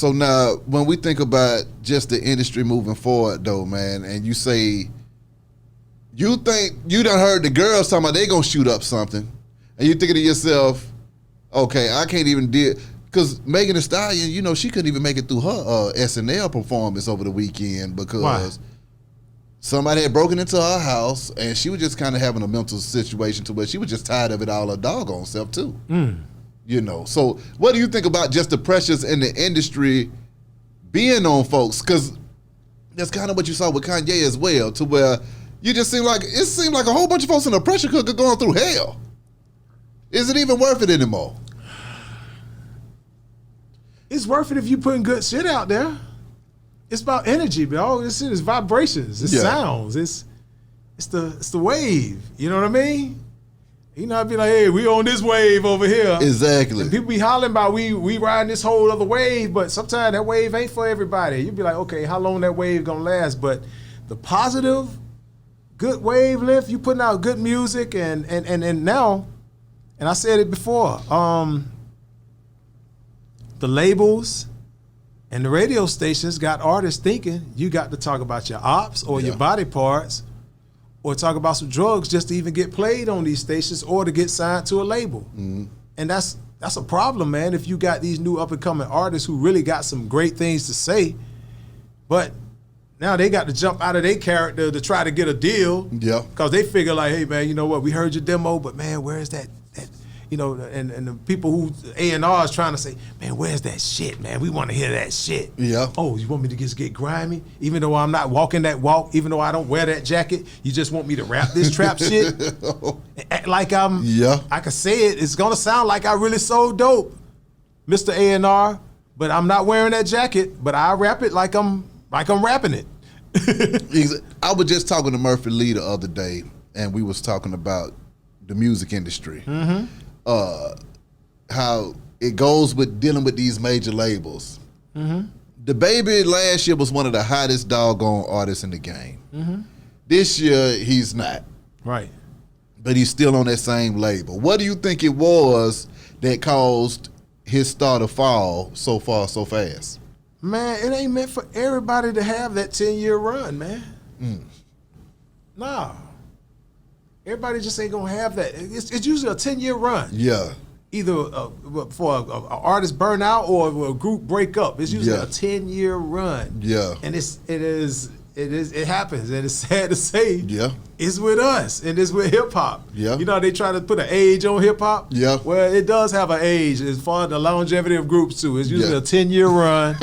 So now, when we think about just the industry moving forward, though, man, and you say, you think, you done heard the girls talking about they gonna shoot up something, and you thinking to yourself, okay, I can't even deal, because Megan Thee Stallion, you know, she couldn't even make it through her SNL performance over the weekend because somebody had broken into her house, and she was just kind of having a mental situation to where she was just tired of it all her doggone self, too. You know, so what do you think about just the pressures in the industry being on folks? Because that's kind of what you saw with Kanye as well, to where it seemed like a whole bunch of folks in a pressure cooker going through hell. Is it even worth it anymore? It's worth it if you putting good shit out there. It's about energy, bro. This shit is vibrations. It's sounds. It's the wave. You know what I mean? You know, I'd be like, hey, we on this wave over here. Exactly. And people be hollering about we riding this whole other wave, but sometimes that wave ain't for everybody. You'd be like, okay, how long that wave gonna last? But the positive, good wave lift, you putting out good music, and now, and I said it before, the labels and the radio stations got artists thinking you got to talk about your ops or your body parts, or talk about some drugs just to even get played on these stations or to get signed to a label. And that's a problem, man, if you got these new up-and-coming artists who really got some great things to say, but now they got to jump out of their character to try to get a deal. Yeah. Because they figure like, hey, man, you know what, we heard your demo, but, man, where's that you know, and the people who A&R is trying to say, man, where's that shit, man? We want to hear that shit. Yeah. Oh, you want me to just get grimy? Even though I'm not walking that walk, even though I don't wear that jacket, you just want me to rap this trap shit? Act like I can say it. It's going to sound like I really sold dope, Mr. A&R, but I'm not wearing that jacket, but I rap it like I'm rapping it. I was just talking to Murphy Lee the other day, and we was talking about the music industry. How it goes with dealing with these major labels. The Baby last year was one of the hottest doggone artists in the game. This year he's not. Right. But he's still on that same label. What do you think it was that caused his star to fall so far so fast? Man, it ain't meant for everybody to have that 10-year run, man. Nah. Everybody just ain't gonna have that. It's usually a 10-year run. Yeah. Either for an artist burn out or a group break up. It's usually a 10-year run. Yeah. And it happens, and it's sad to say. Yeah. It's with us, and it's with hip hop. Yeah. You know, they try to put an age on hip hop. Yeah. Well, it does have an age as far as the longevity of groups too. It's usually a 10-year run.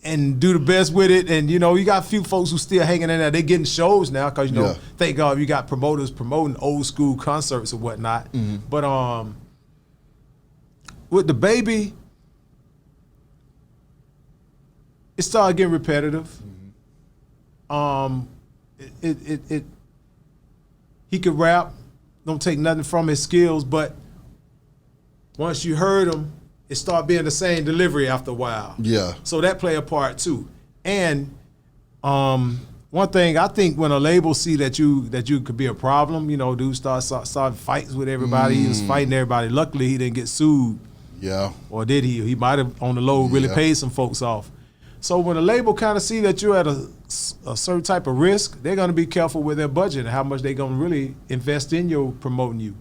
And do the best with it, and you know, you got a few folks who still hanging in there. They getting shows now because you know, thank God you got promoters promoting old school concerts and whatnot. But with the Baby, it started getting repetitive. He could rap, don't take nothing from his skills, but once you heard him, it started being the same delivery after a while. Yeah. So that play a part too. And one thing I think when a label see that you could be a problem, you know, dude started fights with everybody. He was fighting everybody. Luckily, he didn't get sued. Yeah. Or did he? He might have on the low really paid some folks off. So when a label kind of see that you're at a certain type of risk, they're going to be careful with their budget and how much they're going to really invest in your promoting you.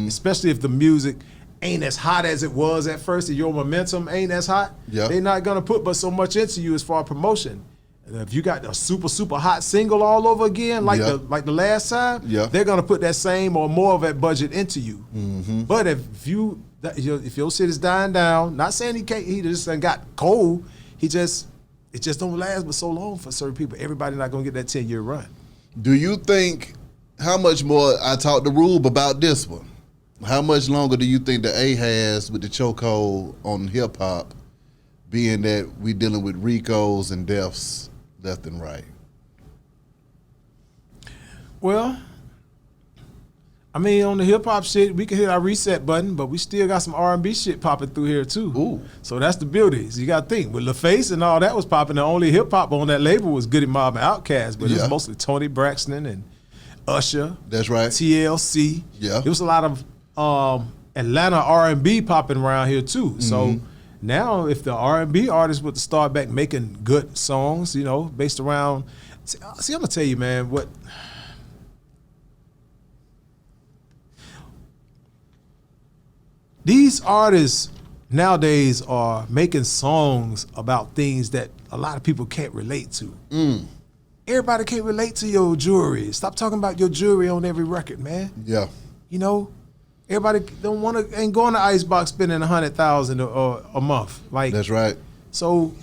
Especially if the music ain't as hot as it was at first, and your momentum ain't as hot, they're not gonna put but so much into you as far as promotion. And if you got a super, super hot single all over again, like the last time, they're gonna put that same or more of that budget into you. But if your shit is dying down, not saying he just got cold, it just don't last but so long for certain people. Everybody not gonna get that 10-year run. Do you think, how much more, I talked to Rube about this one, how much longer do you think the A has with the chokehold on hip hop, being that we dealing with RICOs and deaths left and right? Well, I mean, on the hip hop shit, we can hit our reset button, but we still got some R&B shit popping through here too. Ooh. So that's the beauty. So you got to think, with LaFace and all that was popping, the only hip hop on that label was Goody Mob and Outkast, but it was mostly Tony Braxton and Usher. That's right. TLC. Yeah. There was a lot of Atlanta R&B popping around here too. So now if the R&B artists would start back making good songs, you know, based around. See, I'm gonna tell you, man, what. These artists nowadays are making songs about things that a lot of people can't relate to. Everybody can't relate to your jewelry. Stop talking about your jewelry on every record, man. Yeah. You know, everybody don't want to ain't going to Icebox spending $100,000 a month. Like that's right. So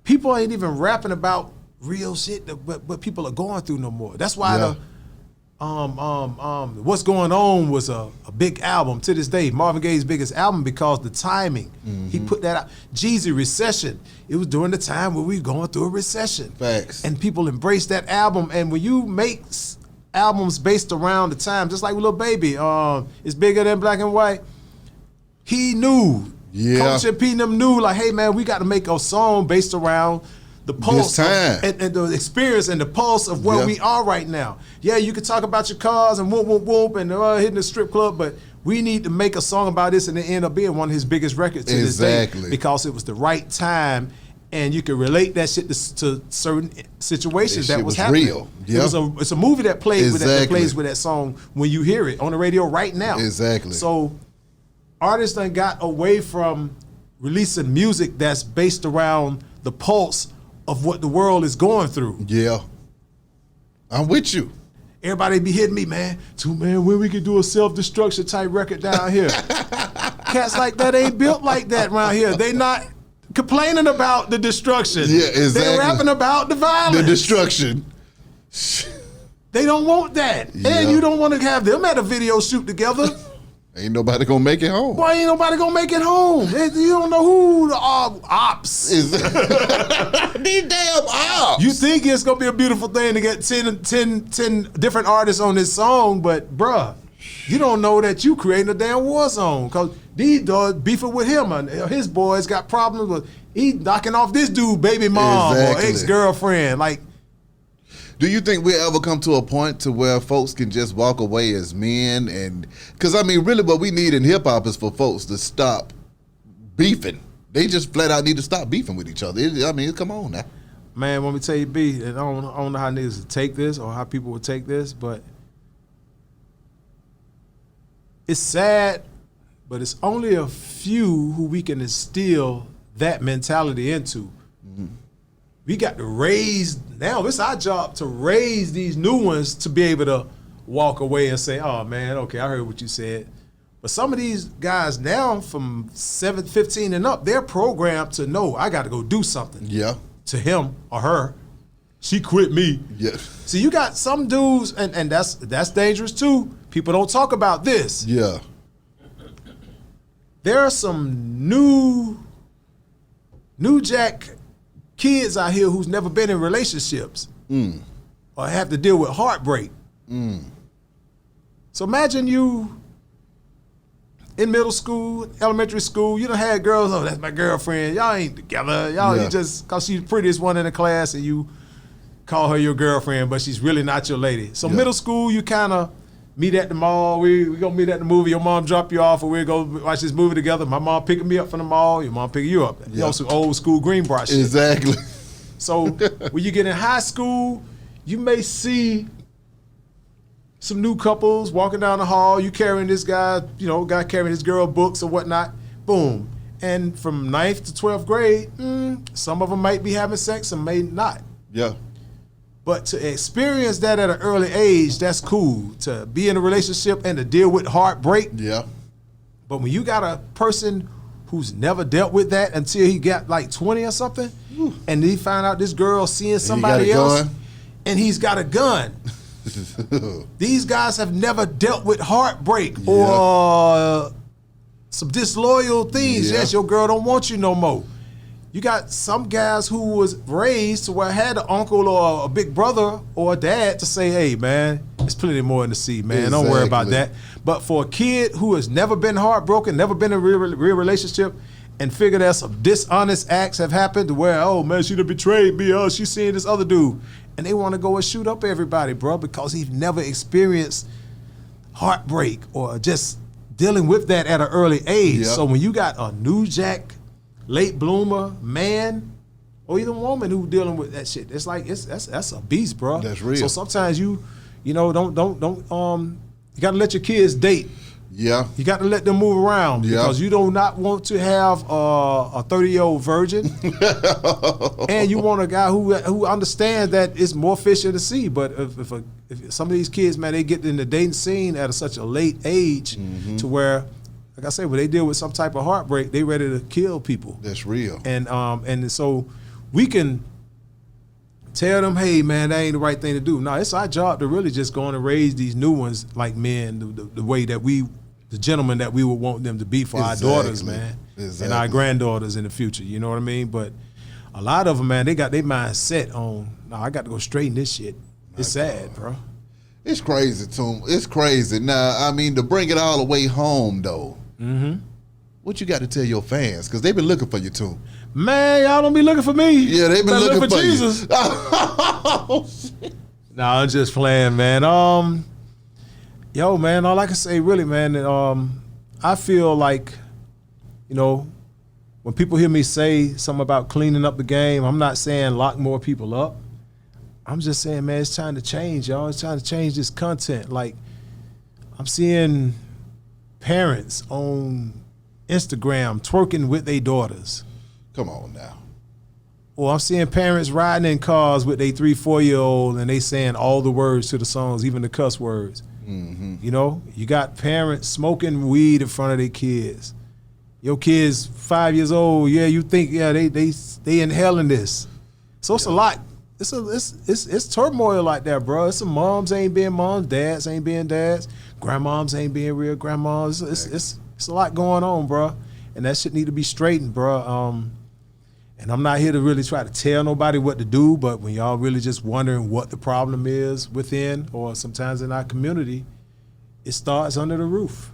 people ain't even rapping about real shit that what people are going through no more. That's why the What's Going On was a big album to this day, Marvin Gaye's biggest album, because the timing. He put that out. Jeezy, Recession. It was during the time where we were going through a recession. Facts. And people embraced that album. And when you make albums based around the time, just like with Lil Baby, It's Bigger Than Black and White, he knew. Culture P and them knew, like, hey man, we got to make a song based around the pulse and the experience and the pulse of where we are right now. Yeah, you can talk about your cars and whoop, whoop, whoop, and hitting the strip club, but we need to make a song about this, and it ended up being one of his biggest records to this day because it was the right time, and you can relate that shit to certain situations that was happening. Real. It's a movie that plays with that plays with that song when you hear it on the radio right now. Exactly. So artists done got away from releasing music that's based around the pulse of what the world is going through. Yeah. I'm with you. Everybody be hitting me, man. Man, when we can do a self-destruction type record down here. Cats like that ain't built like that around here. They not complaining about the destruction. Yeah, exactly. They rapping about the violence. The destruction. They don't want that. And you don't want to have them at a video shoot together. Ain't nobody gonna make it home. Why ain't nobody gonna make it home? You don't know who the Opps is. These damn Opps. You think it's gonna be a beautiful thing to get 10 different artists on this song, but bruh, you don't know that you creating a damn war zone, because these dogs beefing with him and his boys got problems with he knocking off this dude baby mom or ex-girlfriend. Like, do you think we'll ever come to a point to where folks can just walk away as men? And because I mean, really, what we need in hip hop is for folks to stop beefing. They just flat out need to stop beefing with each other. I mean, come on now, man. Let me tell you, B. And I don't know how niggas would take this or how people would take this, but it's sad. But it's only a few who we can instill that mentality into. We got to raise, now it's our job to raise these new ones to be able to walk away and say, oh man, okay, I heard what you said. But some of these guys now from 15 and up, they're programmed to know I got to go do something. Yeah. To him or her. She quit me. Yeah. See, you got some dudes, and that's dangerous too. People don't talk about this. Yeah. There are some new jack kids out here who's never been in relationships or have to deal with heartbreak. So imagine you in middle school, elementary school, you done had girls, oh, that's my girlfriend. Y'all ain't together. You just, because she's the prettiest one in the class and you call her your girlfriend, but she's really not your lady. So middle school, you kind of meet at the mall. We gonna meet at the movie. Your mom drop you off, or we go watch this movie together. My mom picking me up from the mall. Your mom picking you up. You know, some old school Greenbrier shit. Exactly. So when you get in high school, you may see some new couples walking down the hall. You carrying this guy, guy carrying his girl books or whatnot. Boom. And from 9th to 12th grade, some of them might be having sex, some may not. Yeah. But to experience that at an early age, that's cool. To be in a relationship and to deal with heartbreak. Yeah. But when you got a person who's never dealt with that until he got like 20 or something, and he found out this girl seeing somebody else, and he's got a gun. These guys have never dealt with heartbreak or some disloyal things. Yes, your girl don't want you no more. You got some guys who was raised to where had an uncle or a big brother or a dad to say, hey, man, there's plenty more in the sea, man. Exactly. Don't worry about that. But for a kid who has never been heartbroken, never been in a real relationship, and figure that some dishonest acts have happened to where, oh, man, she done betrayed me. Oh, she's seeing this other dude. And they want to go and shoot up everybody, bro, because he's never experienced heartbreak or just dealing with that at an early age. Yep. So when you got a new jack late bloomer man or even woman who dealing with that shit. It's like that's a beast, bro. That's real. So sometimes you don't you got to let your kids date. Yeah. You got to let them move around because you do not want to have a 30-year-old virgin, and you want a guy who understands that it's more fish in the sea. But if some of these kids, man, they get in the dating scene at such a late age to where, like I said, when they deal with some type of heartbreak, they ready to kill people. That's real. And so we can tell them, hey, man, that ain't the right thing to do. No, it's our job to really just go on and raise these new ones like men, the way that the gentlemen that we would want them to be for our daughters, man, and our granddaughters in the future. You know what I mean? But a lot of them, man, they got their mind set on, no, I got to go straighten this shit. It's sad, bro. It's crazy, Toomp. It's crazy. Now, I mean, to bring it all the way home, though, what you got to tell your fans? Because they've been looking for you, Toomp. Man, y'all don't be looking for me. Yeah, they've been looking for Jesus. You. Oh, shit. Nah, I'm just playing, man. Yo, man, all I can say really, man, I feel like, when people hear me say something about cleaning up the game, I'm not saying lock more people up. I'm just saying, man, it's time to change, y'all. It's time to change this content. Like, I'm seeing parents on Instagram twerking with their daughters. Come on now. Or I'm seeing parents riding in cars with their 3-4-year-old and they saying all the words to the songs, even the cuss words. You got parents smoking weed in front of their kids. Your kid's 5 years old. Yeah, you think they inhaling this. So it's a lot. It's turmoil like that, bro. It's some moms ain't being moms, dads ain't being dads, grandmoms ain't being real grandmas. It's a lot going on, bro, and that shit need to be straightened, bro. And I'm not here to really try to tell nobody what to do, but when y'all really just wondering what the problem is within or sometimes in our community, it starts under the roof.